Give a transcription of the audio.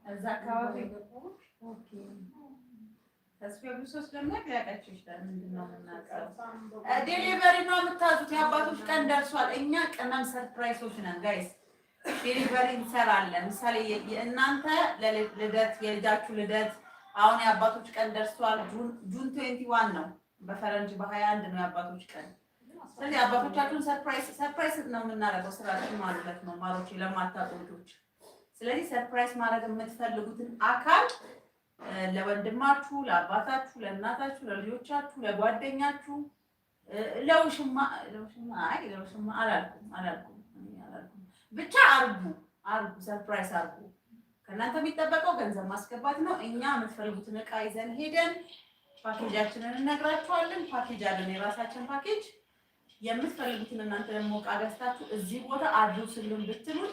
እዛ አካባቢ ኦኬ ተስፋዬ ደግሞ ያቃቸው ይችላል። ምንድነው የምናውቀው? ዴሊቨሪ ነው የምታዙት። የአባቶች ቀን ደርሷል። እኛ ቅመም ሰርፕራይዞች ነን ጋይስ። ዴሊቨሪ እንሰራለን። ምሳሌ የእናንተ ልደት፣ የልጃችሁ ልደት አሁን የአባቶች ቀን ደርሷል። ጁን 21 ነው በፈረንጅ በ21 ነው የአባቶች ቀን። ስለዚህ አባቶቻችሁን ሰርፕራይዝ ነው የምናደርገው። ስራችን ማለት ነው ማሮች ለማታውቁ ልጆች። ስለዚህ ሰርፕራይዝ ማድረግ የምትፈልጉትን አካል ለወንድማችሁ፣ ለአባታችሁ፣ ለእናታችሁ፣ ለልጆቻችሁ፣ ለጓደኛችሁ፣ ለውሽማ አላልኩም ብቻ አርጉ ሰርፕራይዝ አርጉ። ከእናንተ የሚጠበቀው ገንዘብ ማስገባት ነው። እኛ የምትፈልጉትን እቃ ይዘን ሄደን ፓኬጃችንን እነግራችኋለን። ፓኬጅ አለን፣ የራሳችን ፓኬጅ። የምትፈልጉትን እናንተ ደግሞ እቃ ገዝታችሁ እዚህ ቦታ አድርሱልን ብትሉን